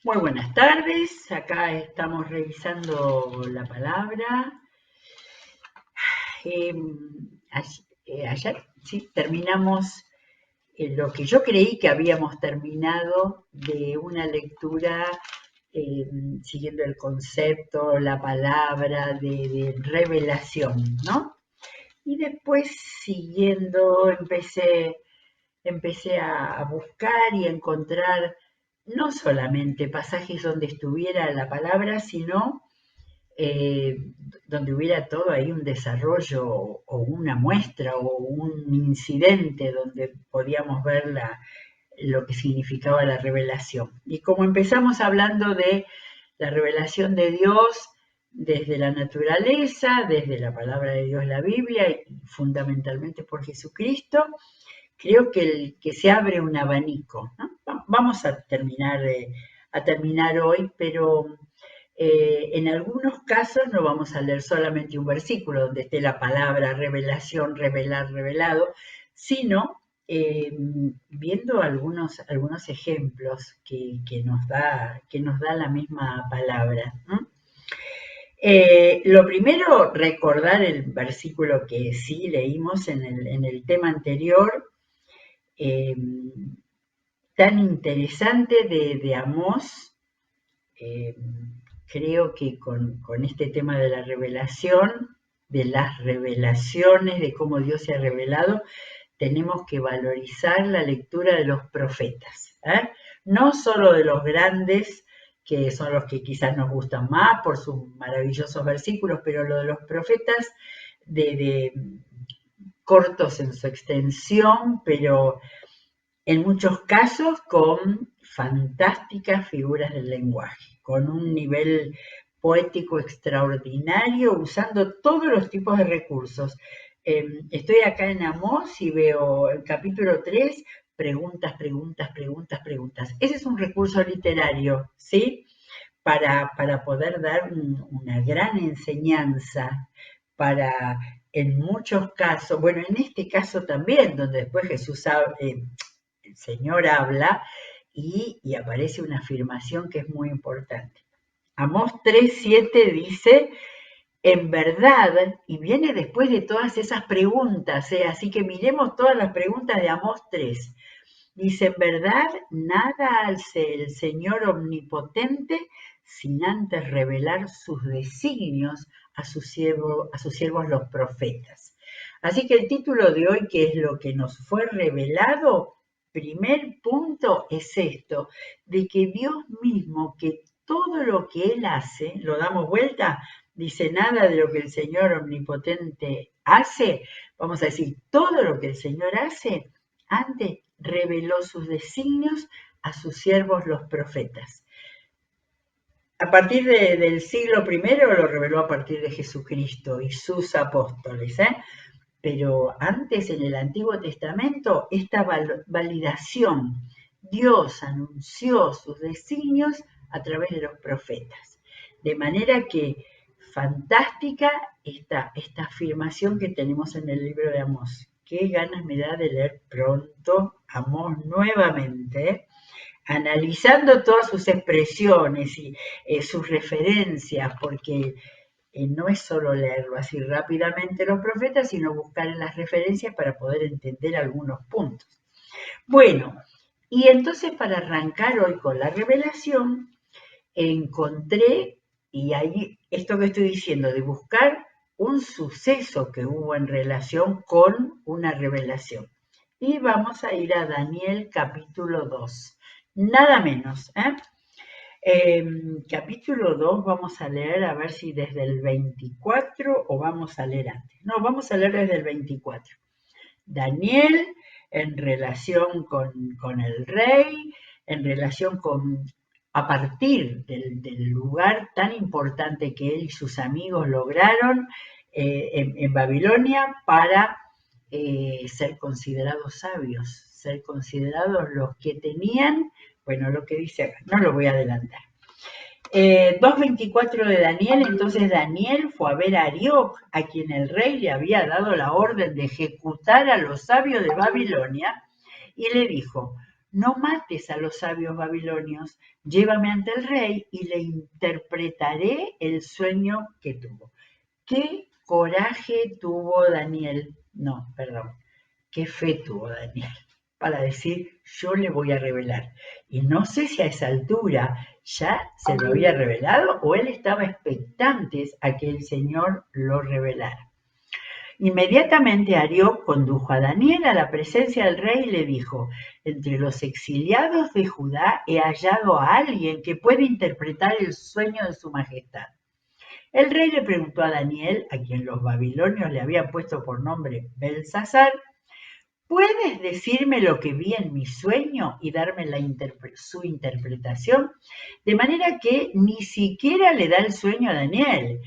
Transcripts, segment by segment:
Muy buenas tardes, acá estamos revisando la palabra. Eh, Ayer sí, terminamos lo que yo creí que habíamos terminado de una lectura eh, siguiendo el concepto, la palabra de revelación, ¿no? Y después siguiendo empecé a buscar y a encontrar no solamente pasajes donde estuviera la palabra, sino eh, donde hubiera todo ahí un desarrollo o una muestra o un incidente donde podíamos ver lo que significaba la revelación. Y como empezamos hablando de la revelación de Dios desde la naturaleza, desde la palabra de Dios, la Biblia, y fundamentalmente por Jesucristo, creo que se abre un abanico, ¿no? Vamos a terminar hoy, pero en algunos casos no vamos a leer solamente un versículo donde esté la palabra revelación, revelar, revelado, sino viendo algunos ejemplos que nos da la misma palabra, ¿no? Lo primero, recordar el versículo que sí leímos en el tema anterior, eh, tan interesante de Amós. eh, Creo que con este tema de la revelación, de las revelaciones, de cómo Dios se ha revelado, tenemos que valorizar la lectura de los profetas, ¿eh? No solo de los grandes, que son los que quizás nos gustan más por sus maravillosos versículos, pero lo de los profetas de cortos en su extensión, pero en muchos casos con fantásticas figuras del lenguaje, con un nivel poético extraordinario, usando todos los tipos de recursos. Estoy acá en Amós y veo el capítulo 3, preguntas, preguntas, preguntas, preguntas. Ese es un recurso literario, ¿sí? Para poder dar una gran enseñanza, para en muchos casos, bueno, en este caso también, donde después el Señor habla y aparece una afirmación que es muy importante. Amós 3:7 dice, en verdad, y viene después de todas esas preguntas, así que miremos todas las preguntas de Amós 3. Dice, en verdad, nada hace el Señor omnipotente sin antes revelar sus designios a sus siervos los profetas. Así que el título de hoy, que es lo que nos fue revelado, primer punto es esto, de que Dios mismo, que todo lo que Él hace, lo damos vuelta, dice nada de lo que el Señor omnipotente hace, vamos a decir, todo lo que el Señor hace, antes reveló sus designios a sus siervos los profetas. A partir del siglo I lo reveló a partir de Jesucristo y sus apóstoles, ¿eh? Pero antes en el Antiguo Testamento esta validación, Dios anunció sus designios a través de los profetas. De manera que fantástica esta afirmación que tenemos en el libro de Amós. Qué ganas me da de leer pronto Amós nuevamente, analizando todas sus expresiones y sus referencias, porque no es solo leerlo así rápidamente los profetas, sino buscar en las referencias para poder entender algunos puntos. Bueno, y entonces para arrancar hoy con la revelación, encontré, y ahí esto que estoy diciendo, de buscar un suceso que hubo en relación con una revelación. Y vamos a ir a Daniel capítulo 2, nada menos, ¿eh? Capítulo 2 vamos a leer, a ver si desde el 24 o vamos a leer antes. No, vamos a leer desde el 24. Daniel en relación con el rey, en relación con, a partir del lugar tan importante que él y sus amigos lograron en Babilonia para ser considerados sabios, ser considerados los que tenían, bueno, lo que dice acá, no lo voy a adelantar. 2:24 de Daniel, entonces Daniel fue a ver a Arioc, a quien el rey le había dado la orden de ejecutar a los sabios de Babilonia, y le dijo, no mates a los sabios babilonios, llévame ante el rey y le interpretaré el sueño que tuvo. ¿Qué coraje tuvo Daniel? No, perdón. ¿Qué fe tuvo Daniel para decir, yo le voy a revelar? Y no sé si a esa altura ya se lo había revelado o él estaba expectante a que el Señor lo revelara. Inmediatamente Arioc condujo a Daniel a la presencia del rey y le dijo, entre los exiliados de Judá he hallado a alguien que puede interpretar el sueño de su majestad. El rey le preguntó a Daniel, a quien los babilonios le habían puesto por nombre Belsasar, ¿puedes decirme lo que vi en mi sueño y darme su interpretación? De manera que ni siquiera le da el sueño a Daniel.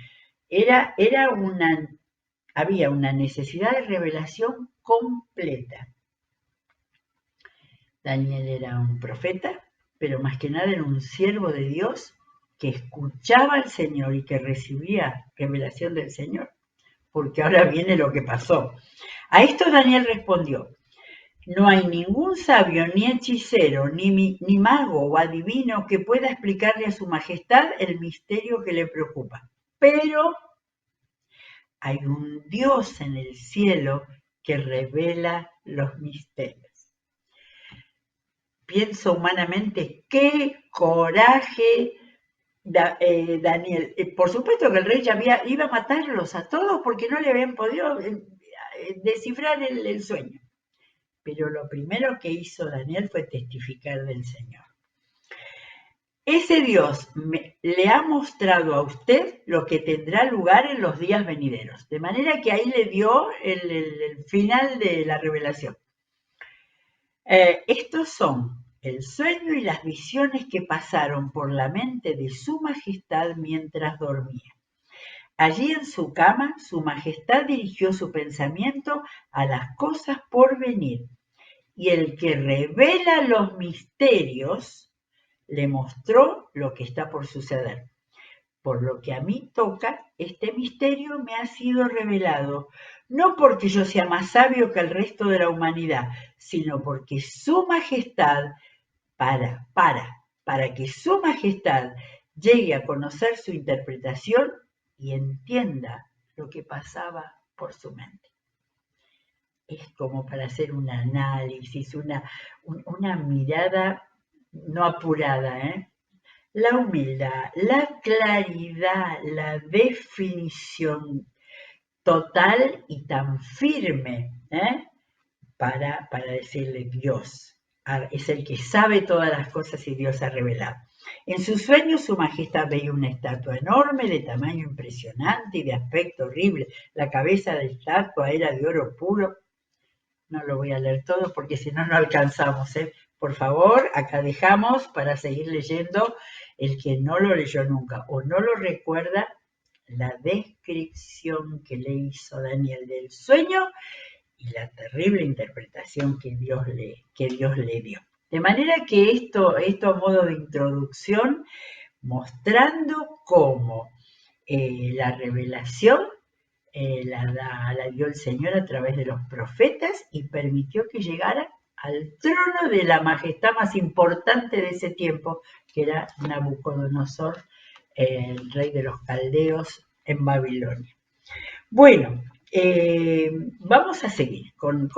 Había una necesidad de revelación completa. Daniel era un profeta, pero más que nada era un siervo de Dios que escuchaba al Señor y que recibía revelación del Señor. Porque ahora viene lo que pasó. A esto Daniel respondió, no hay ningún sabio, ni hechicero, ni mago o adivino que pueda explicarle a su majestad el misterio que le preocupa. Pero hay un Dios en el cielo que revela los misterios. Pienso humanamente, qué coraje Daniel. Por supuesto que el rey ya iba a matarlos a todos porque no le habían podido descifrar el sueño. Pero lo primero que hizo Daniel fue testificar del Señor. Ese Dios le ha mostrado a usted lo que tendrá lugar en los días venideros. De manera que ahí le dio el final de la revelación. Estos son el sueño y las visiones que pasaron por la mente de su majestad mientras dormía. Allí en su cama, su majestad dirigió su pensamiento a las cosas por venir, y el que revela los misterios le mostró lo que está por suceder. Por lo que a mí toca, este misterio me ha sido revelado, no porque yo sea más sabio que el resto de la humanidad, sino porque su majestad, para que su majestad llegue a conocer su interpretación y entienda lo que pasaba por su mente. Es como para hacer un análisis, una mirada no apurada, La humildad, la claridad, la definición total y tan firme para decirle Dios. Es el que sabe todas las cosas y Dios ha revelado. En sus sueños su majestad veía una estatua enorme de tamaño impresionante y de aspecto horrible. La cabeza de la estatua era de oro puro. No lo voy a leer todo porque si no, no alcanzamos. Por favor, acá dejamos para seguir leyendo. El que no lo leyó nunca o no lo recuerda, la descripción que le hizo Daniel del sueño y la terrible interpretación que Dios le dio. De manera que esto a modo de introducción, mostrando cómo la revelación la dio el Señor a través de los profetas y permitió que llegara al trono de la majestad más importante de ese tiempo, que era Nabucodonosor, el rey de los caldeos en Babilonia. Bueno, vamos a seguir con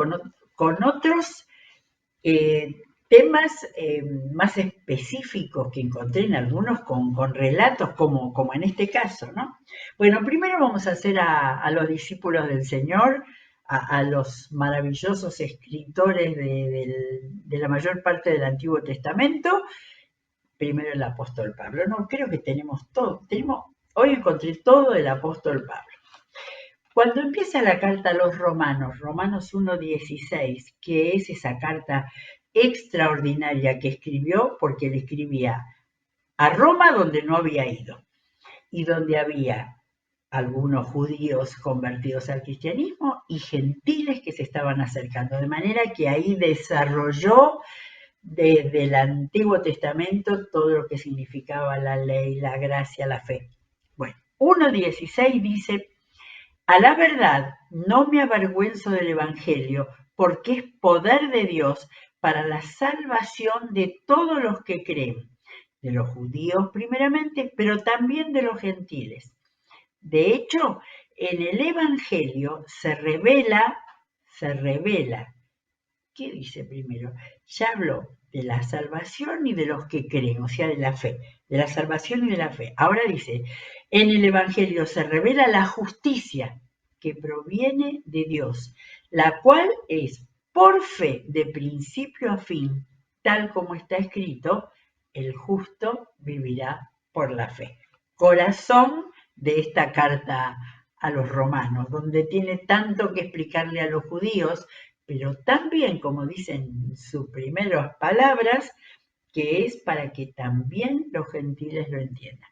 otros temas más específicos que encontré en algunos con relatos como en este caso, ¿no? Bueno, primero vamos a hacer a los discípulos del Señor, a los maravillosos escritores de la mayor parte del Antiguo Testamento. Primero el apóstol Pablo. No, creo que tenemos todo. Hoy encontré todo del apóstol Pablo. Cuando empieza la carta a los Romanos 1:16, que es esa carta extraordinaria que escribió, porque le escribía a Roma donde no había ido y donde había algunos judíos convertidos al cristianismo y gentiles que se estaban acercando, de manera que ahí desarrolló desde el Antiguo Testamento todo lo que significaba la ley, la gracia, la fe. Bueno, 1:16 dice: a la verdad, no me avergüenzo del Evangelio, porque es poder de Dios para la salvación de todos los que creen, de los judíos primeramente, pero también de los gentiles. De hecho, en el Evangelio se revela, ¿qué dice primero? Ya habló de la salvación y de los que creen, o sea, de la fe, de la salvación y de la fe. Ahora dice, en el Evangelio se revela la justicia que proviene de Dios, la cual es por fe de principio a fin, tal como está escrito, el justo vivirá por la fe. Corazón de esta carta a los romanos, donde tiene tanto que explicarle a los judíos, pero también, como dicen sus primeras palabras, que es para que también los gentiles lo entiendan.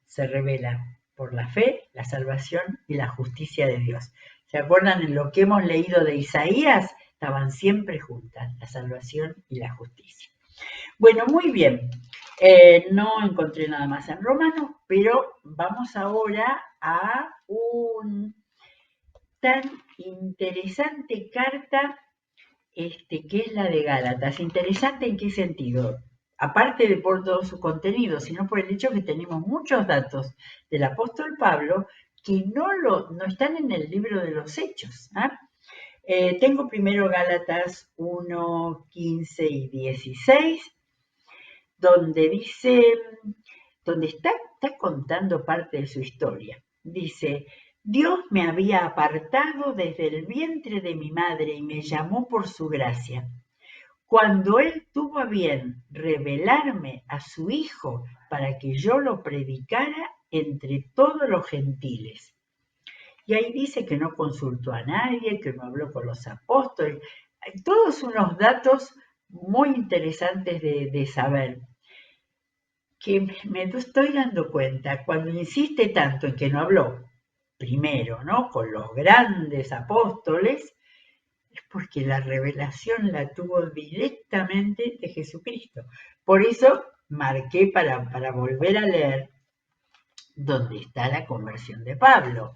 Se revela por la fe, la salvación y la justicia de Dios. ¿Se acuerdan en lo que hemos leído de Isaías? Estaban siempre juntas, la salvación y la justicia. Bueno, muy bien. No encontré nada más en Romanos, pero vamos ahora a un tan interesante carta que es la de Gálatas. ¿Interesante en qué sentido? Aparte de por todo su contenido, sino por el hecho que tenemos muchos datos del apóstol Pablo que no están en el libro de los Hechos. Tengo primero Gálatas 1, 15 y 16, donde dice, donde está contando parte de su historia. Dice, Dios me había apartado desde el vientre de mi madre y me llamó por su gracia. Cuando Él tuvo a bien revelarme a su Hijo para que yo lo predicara entre todos los gentiles. Y ahí dice que no consultó a nadie, que no habló con los apóstoles. Hay todos unos datos muy interesantes de saber, que me estoy dando cuenta, cuando insiste tanto en que no habló primero, ¿no?, con los grandes apóstoles, es porque la revelación la tuvo directamente de Jesucristo. Por eso marqué para volver a leer dónde está la conversión de Pablo.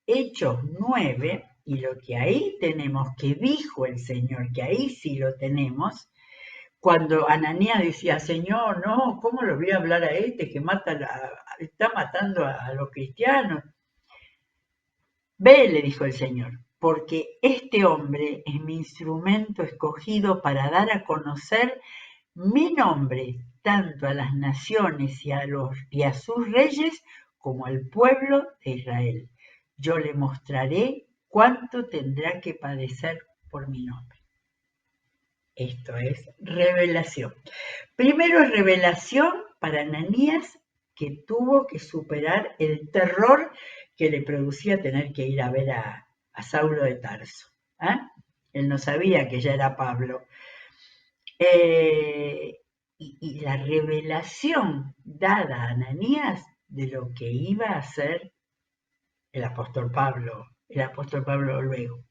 Hechos 9, y lo que ahí tenemos que dijo el Señor, que ahí sí lo tenemos, cuando Ananías decía, Señor, no, ¿cómo lo voy a hablar a este que está matando a los cristianos? Ve, le dijo el Señor, porque este hombre es mi instrumento escogido para dar a conocer mi nombre tanto a las naciones y a sus reyes como al pueblo de Israel. Yo le mostraré cuánto tendrá que padecer por mi nombre. Esto es revelación. Primero, revelación para Ananías, que tuvo que superar el terror que le producía tener que ir a ver a Saulo de Tarso. Él no sabía que ya era Pablo. Y la revelación dada a Ananías de lo que iba a hacer el apóstol Pablo luego.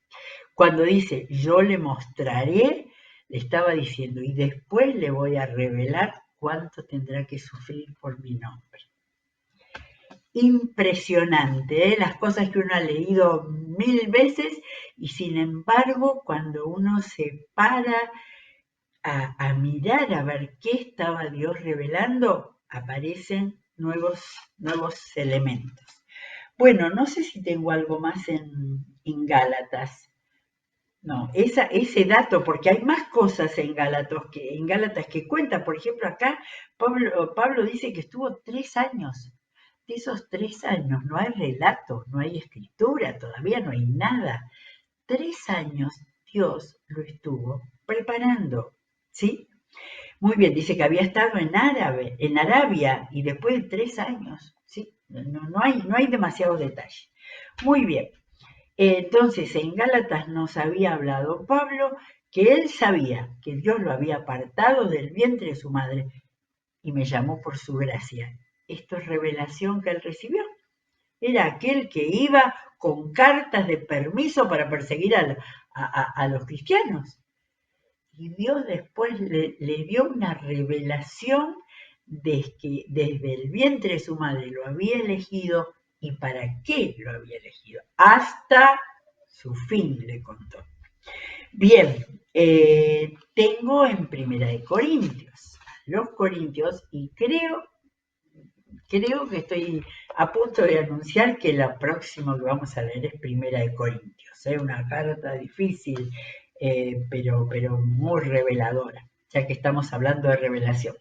Cuando dice, yo le mostraré, le estaba diciendo, y después le voy a revelar cuánto tendrá que sufrir por mi nombre. Impresionante, las cosas que uno ha leído 1000 veces, y sin embargo, cuando uno se para a mirar a ver qué estaba Dios revelando, aparecen nuevos elementos. Bueno, no sé si tengo algo más en Gálatas. No, ese dato, porque hay más cosas en Gálatas que cuenta. Por ejemplo, acá Pablo dice que estuvo 3 años. De esos 3 años no hay relato, no hay escritura, todavía no hay nada. 3 años Dios lo estuvo preparando, ¿sí? Muy bien, dice que había estado en Arabia, y después de 3 años, ¿sí? No hay demasiados detalles. Muy bien. Entonces, en Gálatas nos había hablado Pablo que él sabía que Dios lo había apartado del vientre de su madre y me llamó por su gracia. Esto es revelación que él recibió. Era aquel que iba con cartas de permiso para perseguir a los cristianos. Y Dios después le dio una revelación de que desde el vientre de su madre lo había elegido y para qué lo había elegido. Hasta su fin le contó. Bien, tengo en Primera de Corintios, los Corintios, y creo que estoy a punto de anunciar que la próxima que vamos a leer es Primera de Corintios. Es una carta difícil, pero muy reveladora, ya que estamos hablando de revelación.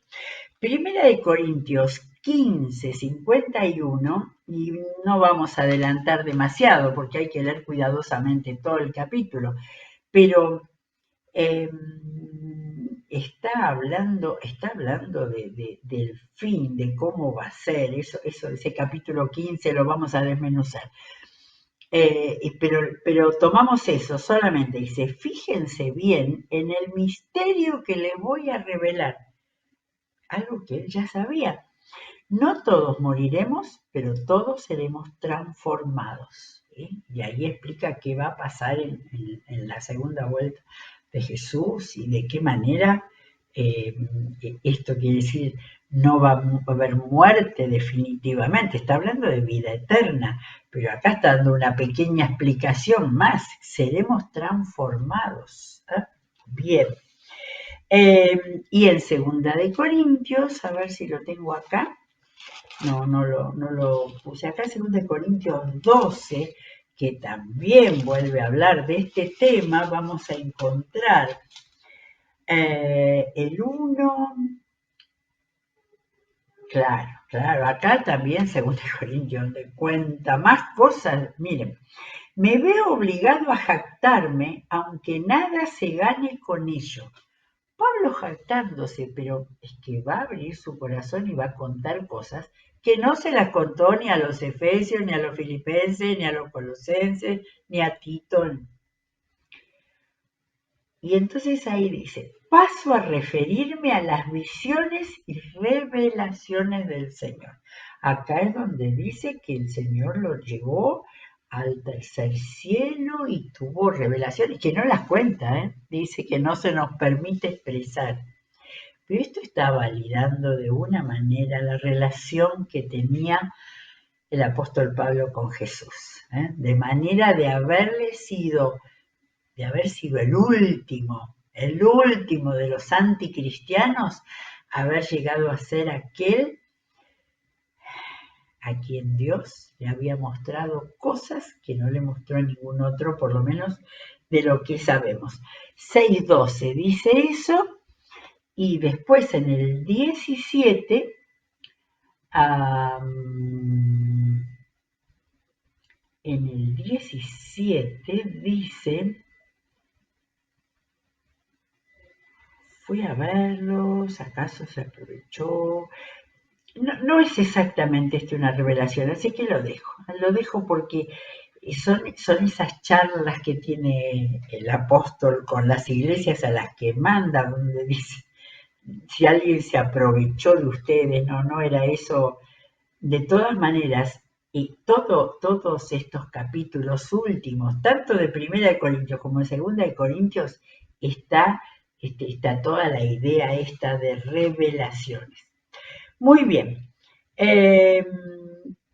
Primera de Corintios 15, 51, y no vamos a adelantar demasiado porque hay que leer cuidadosamente todo el capítulo, pero está hablando del fin, de cómo va a ser, ese capítulo 15 lo vamos a desmenuzar. Pero tomamos eso solamente, dice, fíjense bien en el misterio que les voy a revelar, algo que él ya sabía. No todos moriremos, pero todos seremos transformados. ¿Sí? Y ahí explica qué va a pasar en la segunda vuelta de Jesús y de qué manera esto quiere decir no va a haber muerte definitivamente. Está hablando de vida eterna, pero acá está dando una pequeña explicación más. Seremos transformados. ¿Eh? Bien. Y en segunda de Corintios, a ver si lo tengo acá. No lo puse acá, 2 Corintios 12, que también vuelve a hablar de este tema. Vamos a encontrar el 1, claro, acá también 2 Corintios, donde cuenta más cosas. Miren, me veo obligado a jactarme, aunque nada se gane con ello. Pablo jactándose, pero es que va a abrir su corazón y va a contar cosas que no se las contó ni a los efesios, ni a los filipenses, ni a los colosenses, ni a Tito. Y entonces ahí dice, paso a referirme a las visiones y revelaciones del Señor. Acá es donde dice que el Señor lo llevó al tercer cielo y tuvo revelaciones, que no las cuenta, dice que no se nos permite expresar. Pero esto está validando de una manera la relación que tenía el apóstol Pablo con Jesús, de manera de haber sido el último de los anticristianos, haber llegado a ser aquel a quien Dios le había mostrado cosas que no le mostró a ningún otro, por lo menos de lo que sabemos. 6:12 dice eso. Y después en el 17, dice, fui a verlos, acaso se aprovechó. No es exactamente una revelación, así que lo dejo porque son esas charlas que tiene el apóstol con las iglesias a las que manda, donde dice, si alguien se aprovechó de ustedes, no era eso. De todas maneras, y todos estos capítulos últimos, tanto de Primera de Corintios como de Segunda de Corintios, está toda la idea esta de revelaciones. Muy bien. Eh,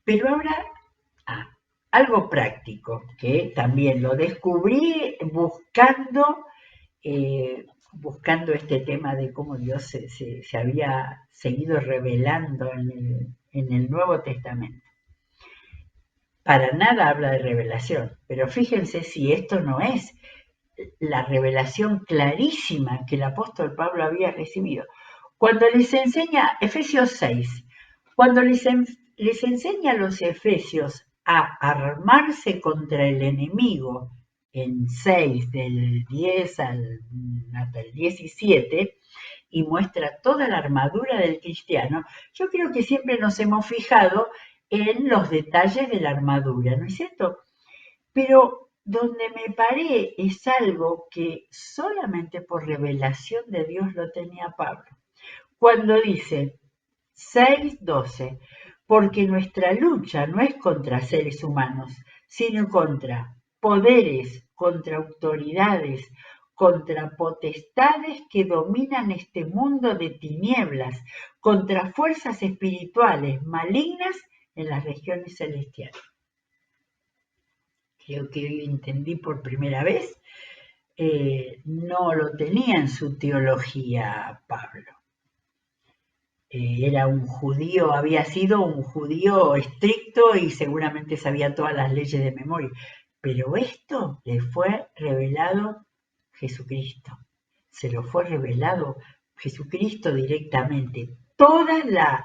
pero ahora, algo práctico, que también lo descubrí buscando este tema de cómo Dios se había seguido revelando en el Nuevo Testamento. Para nada habla de revelación, pero fíjense si esto no es la revelación clarísima que el apóstol Pablo había recibido. Cuando les enseña, Efesios 6, cuando les enseña a los efesios a armarse contra el enemigo, en 6, del 10 hasta el 17, y muestra toda la armadura del cristiano, yo creo que siempre nos hemos fijado en los detalles de la armadura, ¿no es cierto? Pero donde me paré es algo que solamente por revelación de Dios lo tenía Pablo. Cuando dice 6:12, porque nuestra lucha no es contra seres humanos, sino contra poderes, contra autoridades, contra potestades que dominan este mundo de tinieblas, contra fuerzas espirituales malignas en las regiones celestiales. Creo que hoy entendí por primera vez no lo tenía en su teología Pablo. Era un judío, había sido un judío estricto y seguramente sabía todas las leyes de memoria. Pero esto le fue revelado Jesucristo. Se lo fue revelado Jesucristo directamente.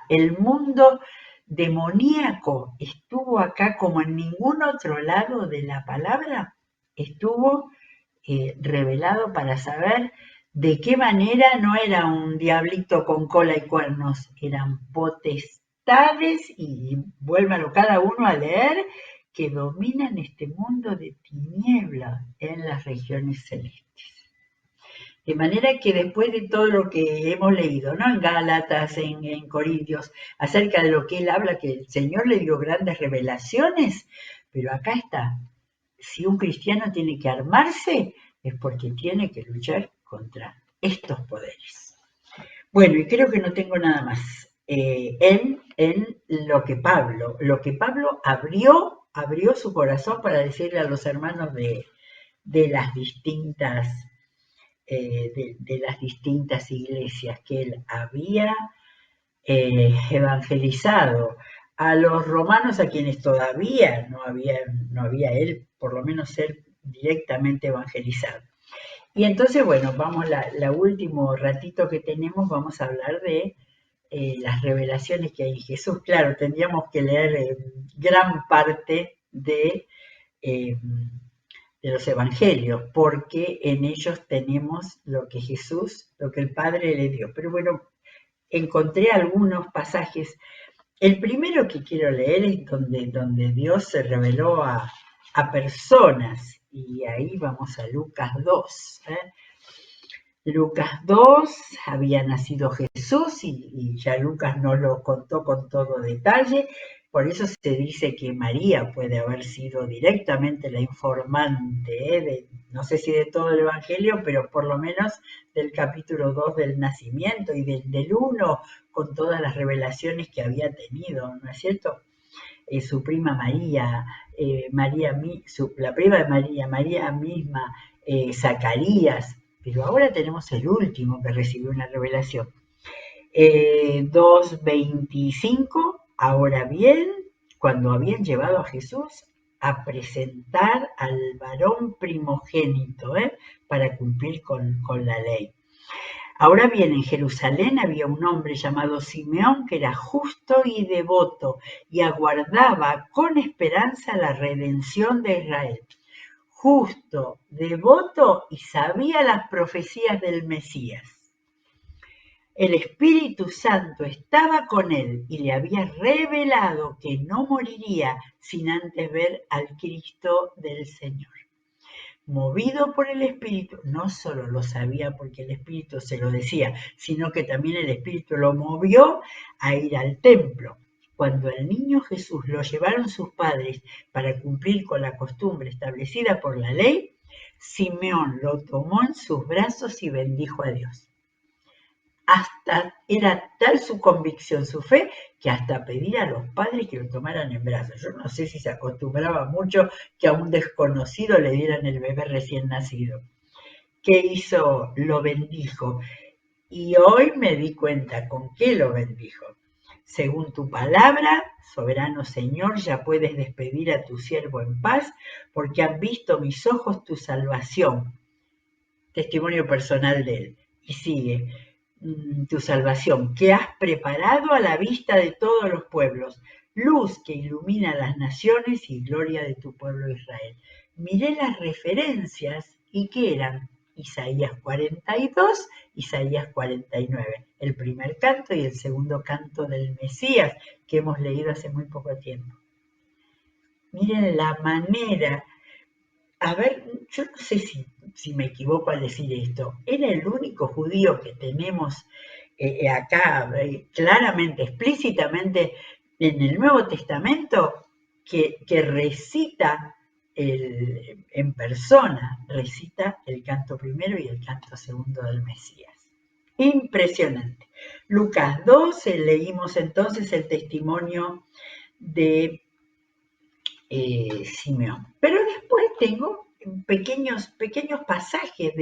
El mundo demoníaco estuvo acá como en ningún otro lado de la palabra, estuvo revelado para saber de qué manera no era un diablito con cola y cuernos, eran potestades, y vuélvalo cada uno a leer, que dominan este mundo de tinieblas en las regiones celestes. De manera que después de todo lo que hemos leído, ¿no? En Gálatas, en Corintios, acerca de lo que él habla, que el Señor le dio grandes revelaciones, pero acá está. Si un cristiano tiene que armarse, es porque tiene que luchar contra estos poderes. Bueno, y creo que no tengo nada más. En lo que Pablo abrió su corazón para decirle a los hermanos de las distintas de las distintas iglesias que él había evangelizado. A los romanos, a quienes todavía no había él, por lo menos él directamente evangelizado. Y entonces, bueno, vamos, la último ratito que tenemos, vamos a hablar de las revelaciones que hay en Jesús. Claro, tendríamos que leer gran parte eh, de los evangelios, porque en ellos tenemos lo que lo que el Padre le dio. Pero bueno, encontré algunos pasajes. El primero que quiero leer es donde Dios se reveló a personas, y ahí vamos a Lucas 2. Lucas 2, había nacido Jesús y ya Lucas nos lo contó con todo detalle, por eso se dice que María puede haber sido directamente la informante, no sé si de todo el Evangelio, pero por lo menos del capítulo 2 del nacimiento y del 1 con todas las revelaciones que había tenido, ¿no es cierto? Su prima María, la prima de María, María misma, Zacarías, pero ahora tenemos el último que recibió una revelación. 2:25, ahora bien, cuando habían llevado a Jesús a presentar al varón primogénito, para cumplir con la ley. Ahora bien, en Jerusalén había un hombre llamado Simeón que era justo y devoto y aguardaba con esperanza la redención de Israel. Justo, devoto y sabía las profecías del Mesías. El Espíritu Santo estaba con él y le había revelado que no moriría sin antes ver al Cristo del Señor. Movido por el Espíritu, no solo lo sabía porque el Espíritu se lo decía, sino que también el Espíritu lo movió a ir al templo. Cuando al niño Jesús lo llevaron sus padres para cumplir con la costumbre establecida por la ley, Simeón lo tomó en sus brazos y bendijo a Dios. Era tal su convicción, su fe, que hasta pedía a los padres que lo tomaran en brazos. Yo no sé si se acostumbraba mucho que a un desconocido le dieran el bebé recién nacido. ¿Qué hizo? Lo bendijo. Y hoy me di cuenta con qué lo bendijo. Según tu palabra, soberano Señor, ya puedes despedir a tu siervo en paz, porque han visto mis ojos tu salvación. Testimonio personal de él. Y sigue. Tu salvación, que has preparado a la vista de todos los pueblos, luz que ilumina las naciones y gloria de tu pueblo Israel. Miré las referencias y ¿qué eran? Isaías 42, Isaías 49, el primer canto y el segundo canto del Mesías que hemos leído hace muy poco tiempo. Miren la manera. A ver, yo no sé si me equivoco al decir esto, era el único judío que tenemos acá claramente, explícitamente en el Nuevo Testamento que recita en persona, recita el canto primero y el canto segundo del Mesías. Impresionante. Lucas 12, leímos entonces el testimonio de Simeón. Pero después tengo pequeños pasajes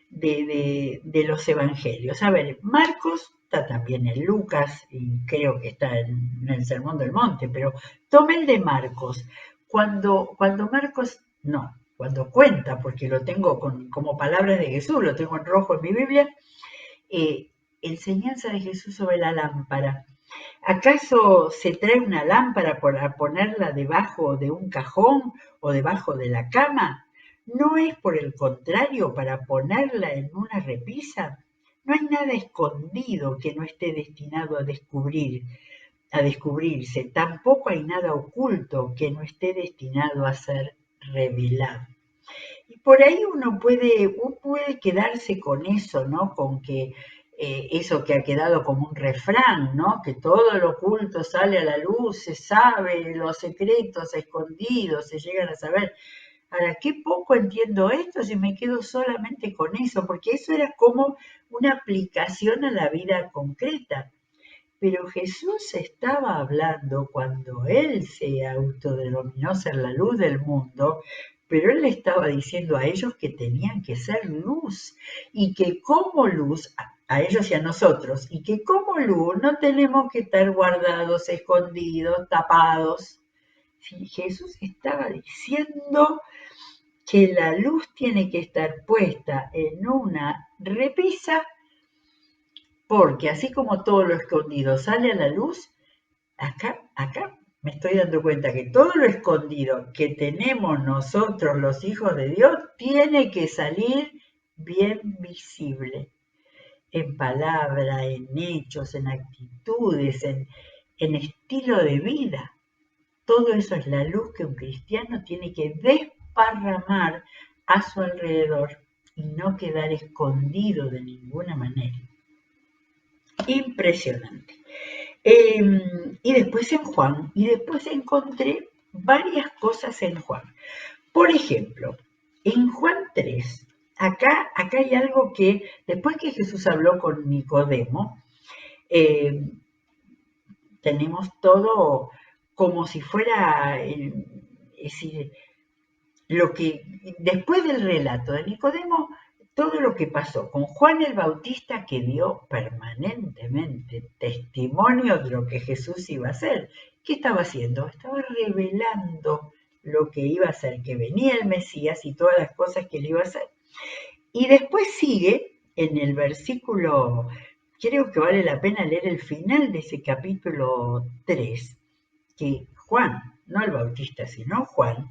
de los evangelios. A ver, Marcos está también en Lucas y creo que está en el Sermón del Monte, pero tome el de Marcos. Cuando Marcos, no, cuando cuenta, porque lo tengo como palabras de Jesús, lo tengo en rojo en mi Biblia, enseñanza de Jesús sobre la lámpara. ¿Acaso se trae una lámpara para ponerla debajo de un cajón o debajo de la cama? ¿No es por el contrario para ponerla en una repisa? No hay nada escondido que no esté destinado a descubrirse. Tampoco hay nada oculto que no esté destinado a ser revelado. Y por ahí uno puede quedarse con eso, ¿no? Con que eso que ha quedado como un refrán, ¿no? Que todo lo oculto sale a la luz, se sabe, los secretos escondidos se llegan a saber. Ahora, qué poco entiendo esto si me quedo solamente con eso, porque eso era como una aplicación a la vida concreta. Pero Jesús estaba hablando cuando Él se autodenominó ser la luz del mundo, pero Él le estaba diciendo a ellos que tenían que ser luz y que como luz, a ellos y a nosotros, y que como luz no tenemos que estar guardados, escondidos, tapados. Sí, Jesús estaba diciendo que la luz tiene que estar puesta en una repisa porque así como todo lo escondido sale a la luz, acá me estoy dando cuenta que todo lo escondido que tenemos nosotros los hijos de Dios tiene que salir bien visible, en palabra, en hechos, en actitudes, en estilo de vida. Todo eso es la luz que un cristiano tiene que desparramar a su alrededor y no quedar escondido de ninguna manera. Impresionante. Y después en Juan, y después encontré varias cosas en Juan. Por ejemplo, en Juan 3, acá hay algo que, después que Jesús habló con Nicodemo, tenemos todo como si fuera, es decir, lo que, después del relato de Nicodemo, todo lo que pasó con Juan el Bautista, que dio permanentemente testimonio de lo que Jesús iba a hacer. ¿Qué estaba haciendo? Estaba revelando lo que iba a hacer, que venía el Mesías y todas las cosas que él iba a hacer. Y después sigue en el versículo, creo que vale la pena leer el final de ese capítulo 3, que Juan, no el Bautista, sino Juan,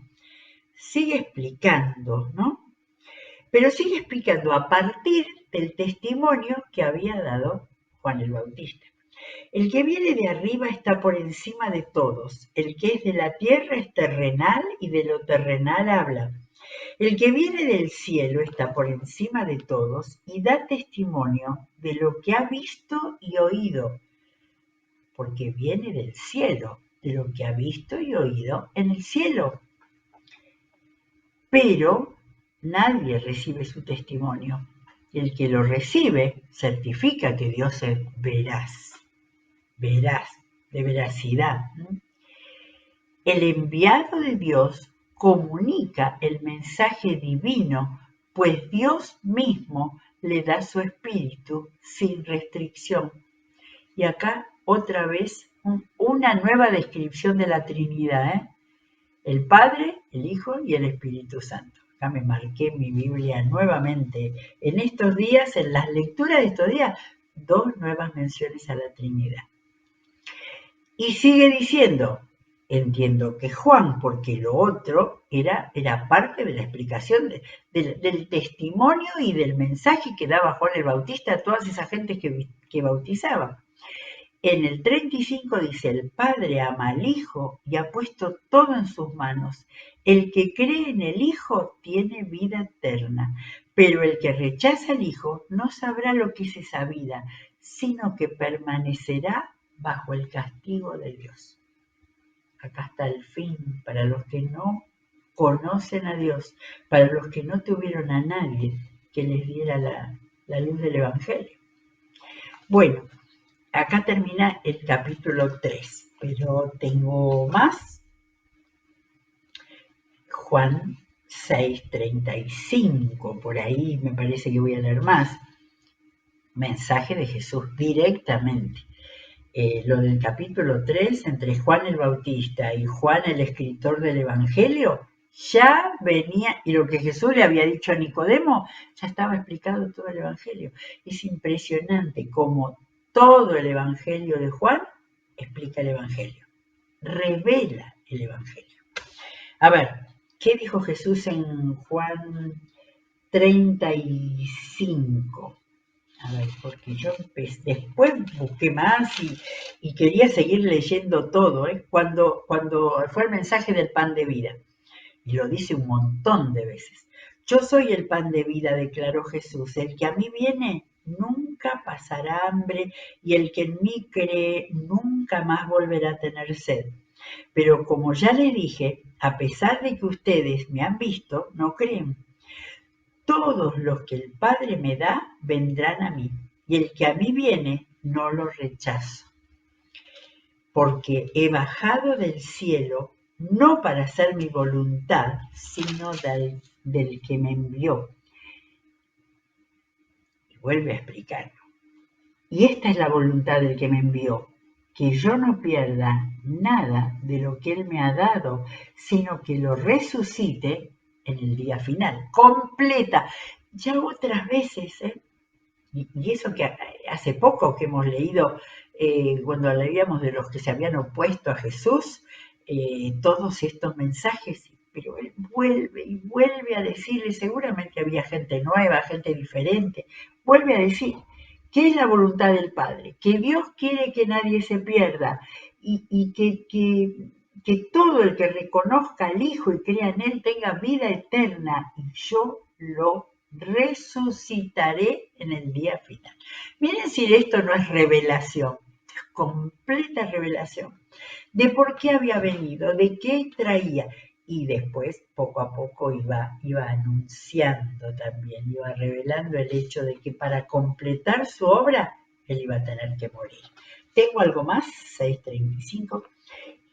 sigue explicando, ¿no? Pero sigue explicando a partir del testimonio que había dado Juan el Bautista. El que viene de arriba está por encima de todos. El que es de la tierra es terrenal y de lo terrenal habla. El que viene del cielo está por encima de todos y da testimonio de lo que ha visto y oído, porque viene del cielo, de lo que ha visto y oído en el cielo. Pero nadie recibe su testimonio. Y el que lo recibe certifica que Dios es veraz, de veracidad. El enviado de Dios comunica el mensaje divino, pues Dios mismo le da su espíritu sin restricción. Y acá otra vez una nueva descripción de la Trinidad, el Padre, el Hijo y el Espíritu Santo. Acá me marqué mi Biblia nuevamente. En estos días, en las lecturas de estos días, 2 nuevas menciones a la Trinidad. Y sigue diciendo, entiendo que Juan, porque lo otro era parte de la explicación del testimonio y del mensaje que daba Juan el Bautista a todas esas gentes que bautizaba. En el 35 dice, el Padre ama al Hijo y ha puesto todo en sus manos. El que cree en el Hijo tiene vida eterna, pero el que rechaza al Hijo no sabrá lo que es esa vida, sino que permanecerá bajo el castigo de Dios. Acá está el fin para los que no conocen a Dios, para los que no tuvieron a nadie que les diera la luz del Evangelio. Bueno, acá termina el capítulo 3, pero tengo más. Juan 6:35, por ahí me parece que voy a leer más. Mensaje de Jesús directamente. Lo del capítulo 3, entre Juan el Bautista y Juan el escritor del Evangelio, ya venía, y lo que Jesús le había dicho a Nicodemo, ya estaba explicado todo el Evangelio. Es impresionante cómo todo el Evangelio de Juan explica el Evangelio, revela el Evangelio. A ver, ¿qué dijo Jesús en Juan 35? A ver, porque yo después busqué más y quería seguir leyendo todo, cuando fue el mensaje del pan de vida. Y lo dice un montón de veces. Yo soy el pan de vida, declaró Jesús. El que a mí viene nunca pasará hambre y el que en mí cree nunca más volverá a tener sed. Pero como ya les dije, a pesar de que ustedes me han visto, no creen. Todos los que el Padre me da vendrán a mí, y el que a mí viene no lo rechazo, porque he bajado del cielo no para hacer mi voluntad, sino del que me envió. Y vuelve a explicarlo. Y esta es la voluntad del que me envió, que yo no pierda nada de lo que él me ha dado, sino que lo resucite en el día final, completa. Ya otras veces, y eso que hace poco que hemos leído, cuando leíamos de los que se habían opuesto a Jesús, todos estos mensajes, pero él vuelve y vuelve a decirle, seguramente había gente nueva, gente diferente, vuelve a decir, ¿qué es la voluntad del Padre? Que Dios quiere que nadie se pierda y que todo el que reconozca al Hijo y crea en Él tenga vida eterna y yo lo resucitaré en el día final. Miren si esto no es revelación, es completa revelación de por qué había venido, de qué traía. Y después, poco a poco, iba anunciando también, iba revelando el hecho de que para completar su obra, él iba a tener que morir. Tengo algo más, 6:35.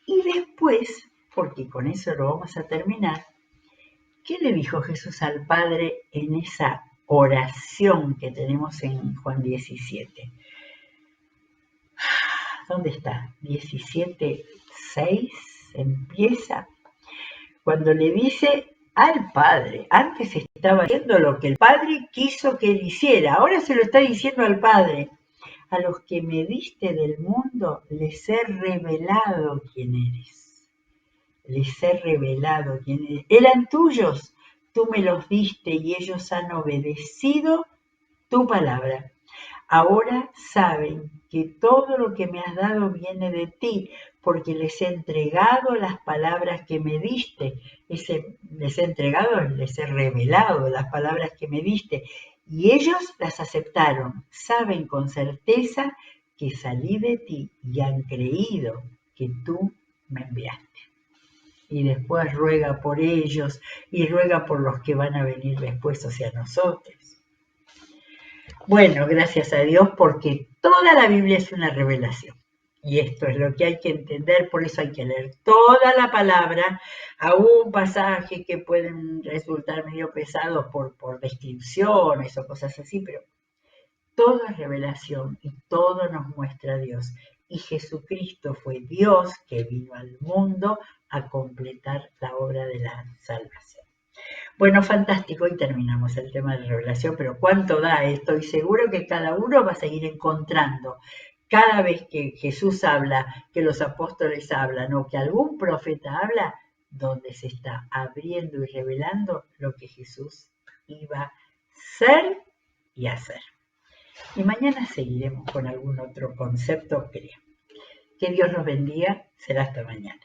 Y después, porque con eso lo vamos a terminar, ¿qué le dijo Jesús al Padre en esa oración que tenemos en Juan 17? ¿Dónde está? 17:6 empieza cuando le dice al Padre. Antes estaba haciendo lo que el Padre quiso que él hiciera, ahora se lo está diciendo al Padre. A los que me diste del mundo les he revelado quién eres. Les he revelado quién eres. Eran tuyos, tú me los diste y ellos han obedecido tu palabra. Ahora saben que todo lo que me has dado viene de ti, porque les he entregado las palabras que me diste. Les he entregado, les he revelado las palabras que me diste. Y ellos las aceptaron. Saben con certeza que salí de ti y han creído que tú me enviaste. Y después ruega por ellos y ruega por los que van a venir después hacia nosotros. Bueno, gracias a Dios porque toda la Biblia es una revelación. Y esto es lo que hay que entender, por eso hay que leer toda la palabra, aún pasajes que pueden resultar medio pesados por descripciones o cosas así, pero todo es revelación y todo nos muestra a Dios. Y Jesucristo fue Dios que vino al mundo a completar la obra de la salvación. Bueno, fantástico, y terminamos el tema de la revelación, pero ¿cuánto da? Estoy seguro que cada uno va a seguir encontrando. Cada vez que Jesús habla, que los apóstoles hablan o que algún profeta habla, donde se está abriendo y revelando lo que Jesús iba a ser y hacer. Y mañana seguiremos con algún otro concepto, creo. Que Dios los bendiga. Será hasta mañana.